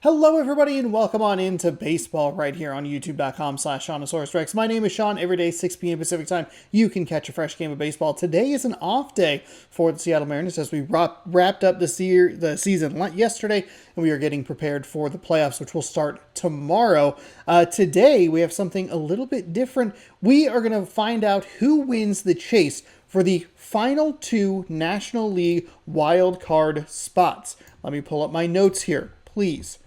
Hello everybody and welcome on into baseball right here on youtube.com/ShaunosaurusRex. My name is Sean. Every day 6 p.m. Pacific time you can catch a fresh game of baseball. Today is an off day for the Seattle Mariners as we wrapped up the season yesterday and we are getting prepared for the playoffs, which will start tomorrow. Today we have something a little bit different. We are going to find out who wins the chase for the final two National League wild card spots. Let me pull up my notes here, please.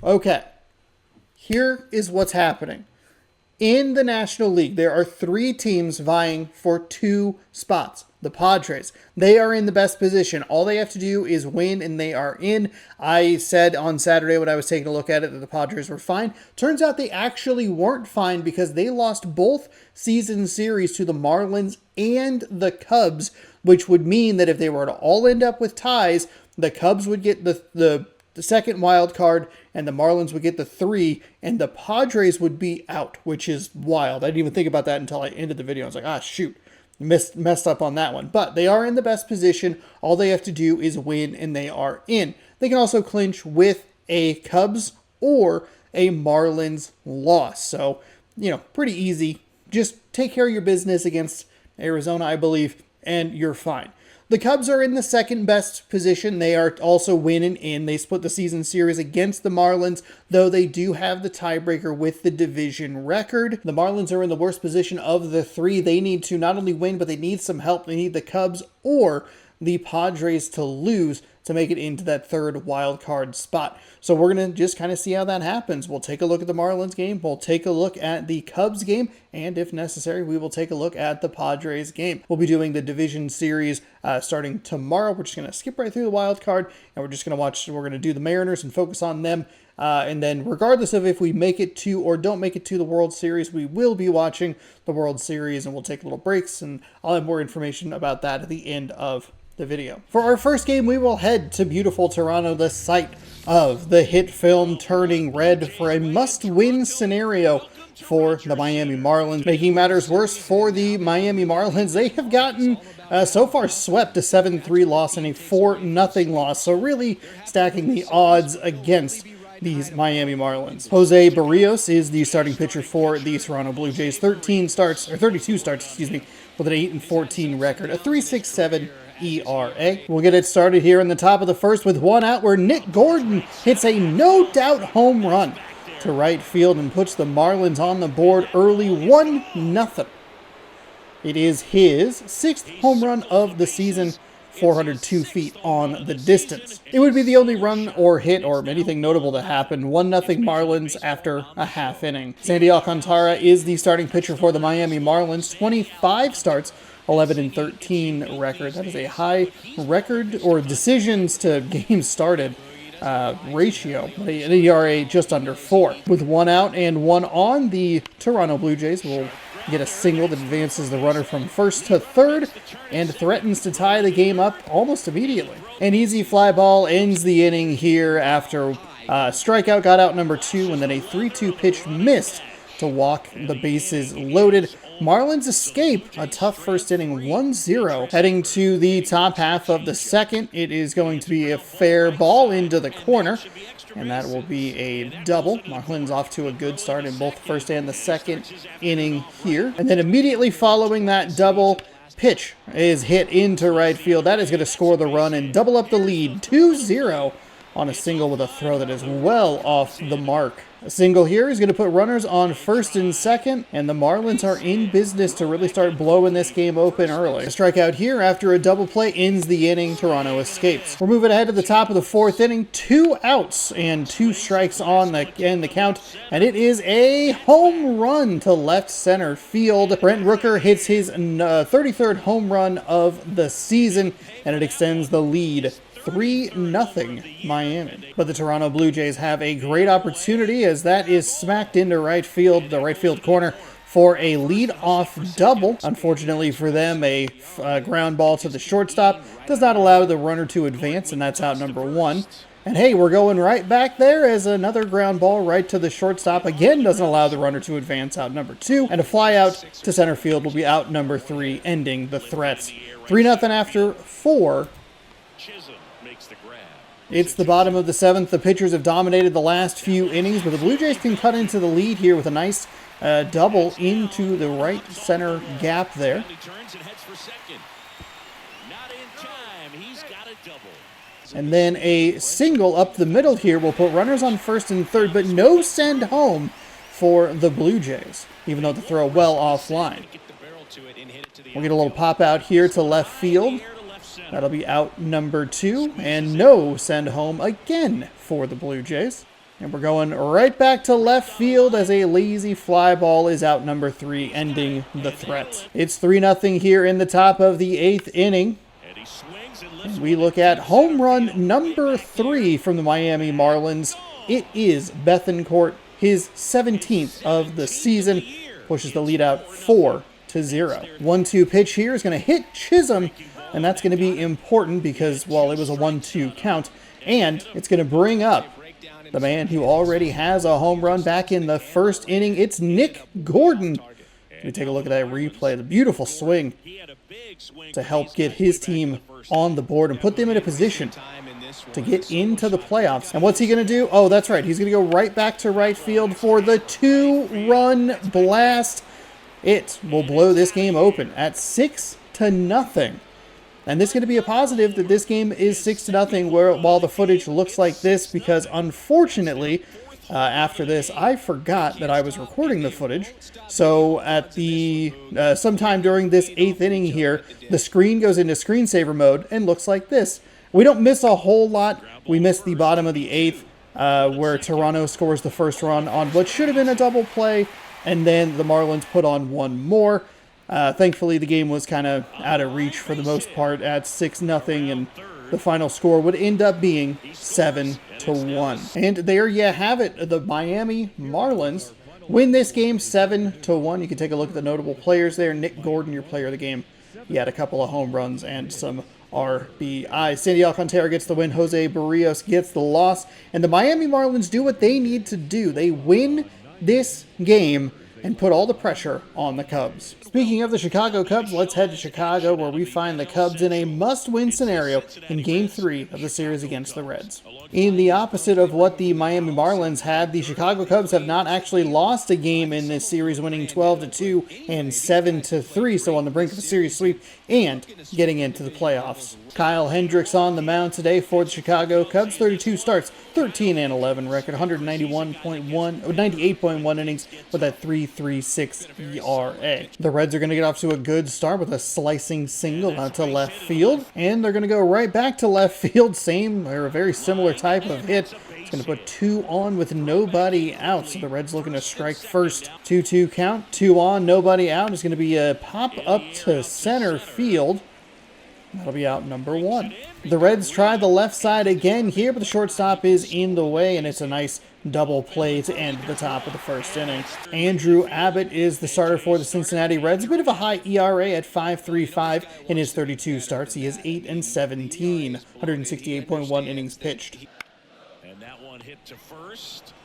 Okay, here is what's happening. In the National League, there are three teams vying for two spots. The Padres, they are in the best position. All they have to do is win and they are in. I said on Saturday when I was taking a look at it that the Padres were fine. Turns out they actually weren't fine because they lost both season series to the Marlins and the Cubs, which would mean that if they were to all end up with ties, the Cubs would get the second wild card, and the Marlins would get the 3, and the Padres would be out, which is wild. I didn't even think about that until I ended the video. I was like, shoot, messed up on that one. But they are in the best position. All they have to do is win, and they are in. They can also clinch with a Cubs or a Marlins loss. So, pretty easy. Just take care of your business against Arizona, I believe, and you're fine. The Cubs are in the second best position. They are also winning in. They split the season series against the Marlins, though they do have the tiebreaker with the division record. The Marlins are in the worst position of the three. They need to not only win, but they need some help. They need the Cubs or the Padres to lose to make it into that third wild card spot. So we're going to just kind of see how that happens. We'll take a look at the Marlins game. We'll take a look at the Cubs game. And if necessary, we will take a look at the Padres game. We'll be doing the division series starting tomorrow. We're just going to skip right through the wild card. And we're just going to do the Mariners and focus on them. And then regardless of if we make it to or don't make it to the World Series, we will be watching the World Series and we'll take little breaks. And I'll have more information about that at the end of the video. For our first game, we will head to beautiful Toronto, the site of the hit film Turning Red, for a must-win scenario for the Miami Marlins. Making matters worse for the Miami Marlins, they have gotten so far swept a 7-3 loss and a 4-0 loss, so really stacking the odds against these Miami Marlins. Jose Barrios is the starting pitcher for the Toronto Blue Jays. 32 starts, with an 8-14 record, a 3.67 ERA. We'll get it started here in the top of the first with one out, where Nick Gordon hits a no-doubt home run to right field and puts the Marlins on the board early, 1-0. It is his 6th home run of the season, 402 feet on the distance. It would be the only run or hit or anything notable to happen. 1-0 Marlins after a half inning. Sandy Alcantara is the starting pitcher for the Miami Marlins. 25 starts, 11-13 record. That is a high record or decisions to games started ratio. An ERA just under 4. With one out and one on, the Toronto Blue Jays will get a single that advances the runner from first to third and threatens to tie the game up almost immediately. An easy fly ball ends the inning here after strikeout got out number 2 and then a 3-2 pitch missed to walk the bases loaded. Marlins escape a tough first inning, 1-0. Heading to the top half of the second, it is going to be a fair ball into the corner, and that will be a double. Marlins off to a good start in both the first and the second inning here. And then immediately following that double, pitch is hit into right field. That is going to score the run and double up the lead, 2-0 on a single with a throw that is well off the mark. A single here is going to put runners on first and second, and the Marlins are in business to really start blowing this game open early. A strikeout here after a double play ends the inning. Toronto escapes. We're moving ahead to the top of the 4th inning. 2 outs and 2 strikes on the count, and it is a home run to left center field. Brent Rooker hits his 33rd home run of the season, and it extends the lead 3-0 Miami. But the Toronto Blue Jays have a great opportunity as that is smacked into right field, the right field corner, for a lead-off double. Unfortunately for them, a ground ball to the shortstop does not allow the runner to advance, and that's out number 1. And hey, we're going right back there as another ground ball right to the shortstop again doesn't allow the runner to advance, out number 2. And a fly out to center field will be out number 3, ending the threats. 3-0 after 4. Makes the grab. It's the bottom of the seventh. The pitchers have dominated the last few innings, but the Blue Jays can cut into the lead here with a nice double into the right center gap there. And then a single up the middle here will put runners on first and third, but no send home for the Blue Jays, even though the throw well offline. We'll get a little pop out here to left field. That'll be out number 2, and no send home again for the Blue Jays. And we're going right back to left field as a lazy fly ball is out number 3, ending the threat. It's 3-0 here in the top of the 8th inning. And we look at home run number 3 from the Miami Marlins. It is Bethancourt, his 17th of the season, pushes the lead out 4-0. 1-2 pitch here is going to hit Chisholm, and that's going to be important because, well, it was a 1-2 count, and it's going to bring up the man who already has a home run back in the first inning. It's Nick Gordon. We take a look at that replay. The beautiful swing to help get his team on the board and put them in a position to get into the playoffs. And what's he going to do? Oh, that's right. He's going to go right back to right field for the 2-run blast. It will blow this game open at 6-0. And this is going to be a positive that this game is 6-0 while the footage looks like this, because unfortunately, after this, I forgot that I was recording the footage. So at the sometime during this 8th inning here, the screen goes into screensaver mode and looks like this. We don't miss a whole lot. We missed the bottom of the 8th where Toronto scores the first run on what should have been a double play, and then the Marlins put on one more. Thankfully, the game was kind of out of reach for the most part at 6-0, and the final score would end up being 7-1. And there you have it. The Miami Marlins win this game 7-1. You can take a look at the notable players there. Nick Gordon, your player of the game. He had a couple of home runs and some RBI. Sandy Alcantara gets the win. Jose Barrios gets the loss. And the Miami Marlins do what they need to do. They win this game and put all the pressure on the Cubs. Speaking of the Chicago Cubs, let's head to Chicago, where we find the Cubs in a must-win scenario in Game 3 of the series against the Reds. In the opposite of what the Miami Marlins had, the Chicago Cubs have not actually lost a game in this series, winning 12-2 and 7-3, so on the brink of a series sweep and getting into the playoffs. Kyle Hendricks on the mound today for the Chicago Cubs. 32 starts, 13-11 record, 98.1 innings with that 3.36 ERA. The Reds are going to get off to a good start with a slicing single out to left field, and they're going to go right back to left field. Same or a very similar type of hit. It's going to put 2 on with nobody out. So the Reds looking to strike first. 2-2 count, 2 on, nobody out. It's going to be a pop up to center field. That'll be out number 1. The Reds try the left side again here, but the shortstop is in the way, and it's a nice double play to end the top of the first inning. Andrew Abbott is the starter for the Cincinnati Reds. A bit of a high ERA at 5.35 in his 32 starts. He is 8-17, 168.1 innings pitched. And that one hit to first.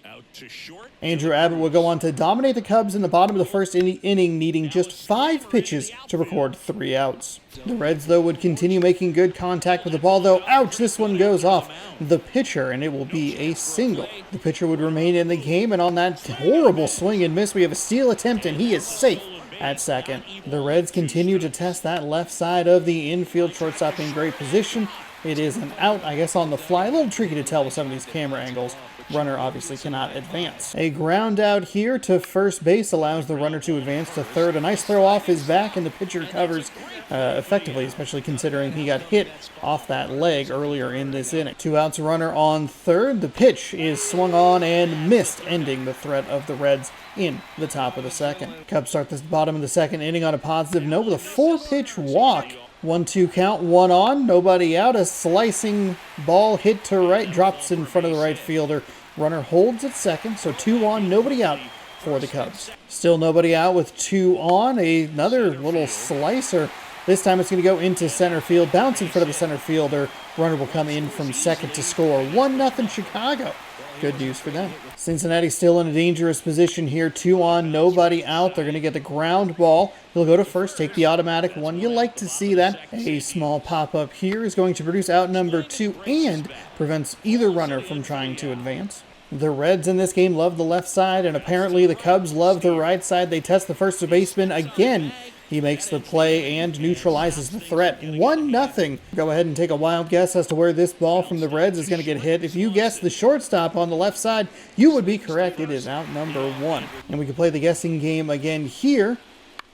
Out to short. Andrew Abbott will go on to dominate the Cubs in the bottom of the first inning, needing just 5 pitches to record 3 outs. The Reds, though, would continue making good contact with the ball, though. Ouch, this one goes off the pitcher, and it will be a single. The pitcher would remain in the game, and on that horrible swing and miss, we have a steal attempt, and he is safe at second. The Reds continue to test that left side of the infield. Shortstop in great position. It is an out, I guess, on the fly. A little tricky to tell with some of these camera angles. Runner obviously cannot advance. A ground out here to first base allows the runner to advance to third. A nice throw off his back, and the pitcher covers effectively, especially considering he got hit off that leg earlier in this inning. 2 outs, runner on third. The pitch is swung on and missed, ending the threat of the Reds in the top of the second. Cubs start the bottom of the second inning on a positive note with a 4-pitch walk. 1-2 count, 1 on, nobody out. A slicing ball hit to right, drops in front of the right fielder. Runner holds at second, so 2 on, nobody out for the Cubs. Still nobody out with 2 on. Another little slicer. This time it's going to go into center field, bounce in front of the center fielder. Runner will come in from second to score. 1-0 Chicago. Good news for them. Cincinnati still in a dangerous position here. 2 on, nobody out. They're going to get the ground ball. He'll go to first, take the automatic one. You like to see that. A small pop-up here is going to produce out number 2 and prevents either runner from trying to advance. The Reds in this game love the left side, and apparently the Cubs love the right side. They test the first baseman again. He makes the play and neutralizes the threat. 1-0. Go ahead and take a wild guess as to where this ball from the Reds is going to get hit. If you guess the shortstop on the left side, you would be correct. It is out number 1. And we can play the guessing game again here.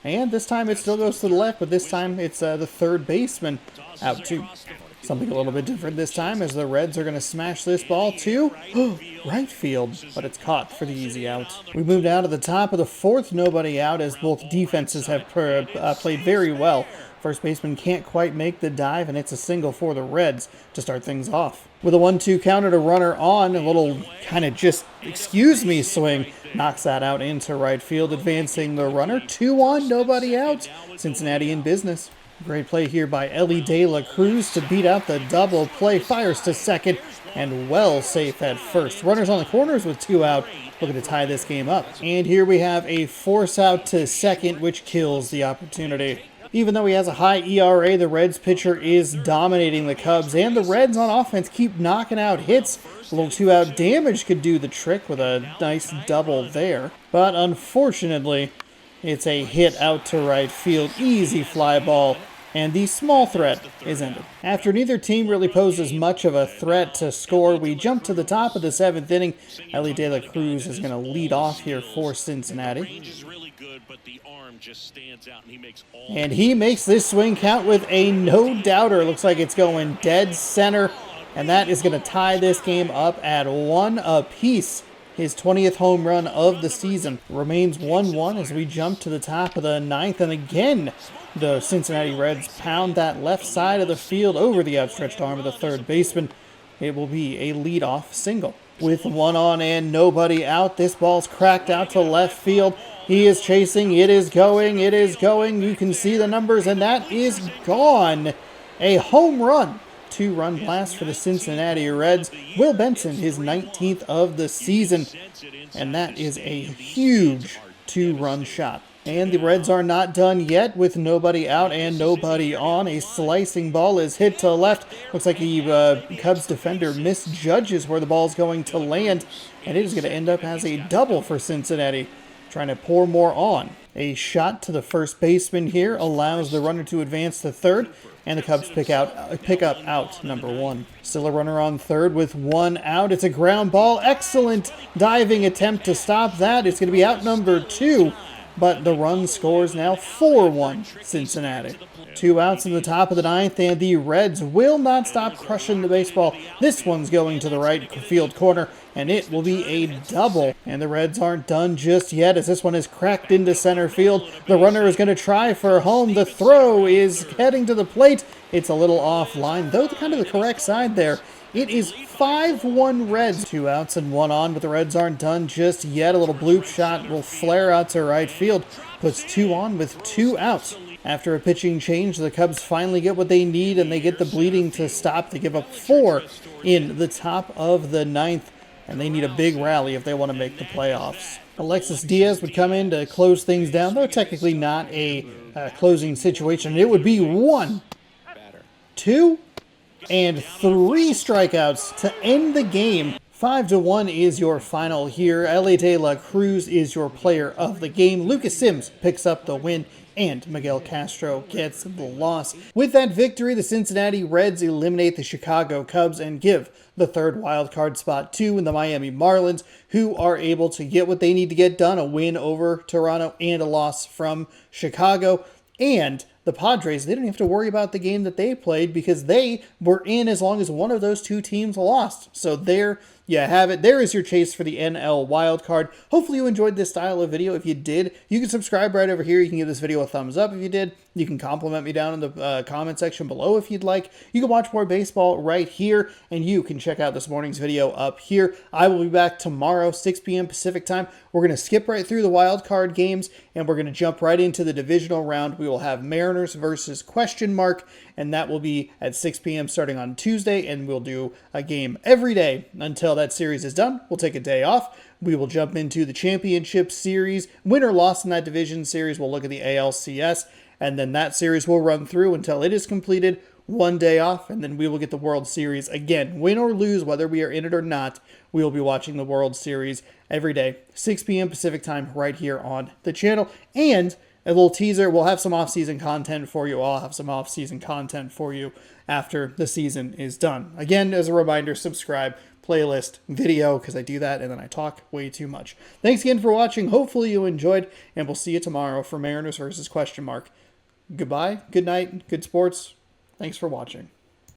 And this time it still goes to the left, but this time it's the third baseman out 2. Something a little bit different this time as the Reds are going to smash this ball to right field, but it's caught for the easy out. We moved out of the top of the 4th, nobody out, as both defenses have played very well. First baseman can't quite make the dive, and it's a single for the Reds to start things off. With a 1-2 counter to runner on, a little kind of just excuse me swing knocks that out into right field, advancing the runner. 2 on, nobody out. Cincinnati in business. Great play here by Ellie De La Cruz to beat out the double play. Fires to second and well safe at first. Runners on the corners with 2 out, looking to tie this game up. And here we have a force out to second, which kills the opportunity. Even though he has a high ERA, the Reds pitcher is dominating the Cubs, and the Reds on offense keep knocking out hits. A little 2-out damage could do the trick with a nice double there. But unfortunately, it's a hit out to right field. Easy fly ball. And the small threat is ended. After neither team really poses much of a threat to score, we jump to the top of the 7th inning. Ellie De La Cruz is going to lead off here for Cincinnati. And he makes this swing count with a no-doubter. Looks like it's going dead center. And that is going to tie this game up at 1 apiece. His 20th home run of the season. Remains 1-1 as we jump to the top of the 9th. And again, the Cincinnati Reds pound that left side of the field over the outstretched arm of the third baseman. It will be a leadoff single. With 1 on and nobody out, this ball's cracked out to left field. He is chasing. It is going. It is going. You can see the numbers, and that is gone. A home run. 2-run blast for the Cincinnati Reds. Will Benson, his 19th of the season. And that is a huge 2-run shot. And the Reds are not done yet with nobody out and nobody on. A slicing ball is hit to left. Looks like the Cubs defender misjudges where the ball is going to land. And it is going to end up as a double for Cincinnati. Trying to pour more on. A shot to the first baseman here allows the runner to advance to third, and the Cubs pick up out number 1. Still a runner on third with 1 out. It's a ground ball. Excellent diving attempt to stop that. It's going to be out number 2, but the run scores now 4-1 Cincinnati. 2 outs in the top of the 9th, and the Reds will not stop crushing the baseball. This one's going to the right field corner, and it will be a double. And the Reds aren't done just yet as this one is cracked into center field. The runner is going to try for home. The throw is heading to the plate. It's a little offline, though kind of the correct side there. It is 5-1 Reds. 2 outs and 1 on, but the Reds aren't done just yet. A little bloop shot will flare out to right field. Puts 2 on with 2 outs. After a pitching change, the Cubs finally get what they need, and they get the bleeding to stop. They give up 4 in the top of the 9th, and they need a big rally if they want to make the playoffs. Alexis Diaz would come in to close things down, though technically not a closing situation. It would be 1, 2, and 3 strikeouts to end the game. 5-1 is your final here. Ellie De La Cruz is your player of the game. Lucas Sims picks up the win, and Miguel Castro gets the loss. With that victory, the Cincinnati Reds eliminate the Chicago Cubs and give the third wildcard spot to the Miami Marlins, who are able to get what they need to get done, a win over Toronto and a loss from Chicago. And the Padres, they didn't have to worry about the game that they played because they were in as long as one of those 2 teams lost. So there you have it. There is your chase for the NL wildcard. Hopefully you enjoyed this style of video. If you did, you can subscribe right over here. You can give this video a thumbs up if you did. You can compliment me down in the comment section below if you'd like. You can watch more baseball right here, and you can check out this morning's video up here. I will be back tomorrow, 6 p.m. Pacific time. We're going to skip right through the wild card games, and we're going to jump right into the divisional round. We will have Mariners versus question mark, and that will be at 6 p.m. starting on Tuesday, and we'll do a game every day until until that series is done, we'll take a day off. We will jump into the championship series. Win or loss in that division series, we'll look at the ALCS, and then that series will run through until it is completed. One day off, and then we will get the World Series again. Win or lose, whether we are in it or not, we will be watching the World Series every day, 6 p.m. Pacific time, right here on the channel. And a little teaser, we'll have some off-season content for you. I'll have some off-season content for you after the season is done. Again, as a reminder, subscribe, playlist, video, because I do that and then I talk way too much. Thanks again for watching. Hopefully you enjoyed, and we'll see you tomorrow for Mariners versus ? Goodbye, good night, good sports. Thanks for watching.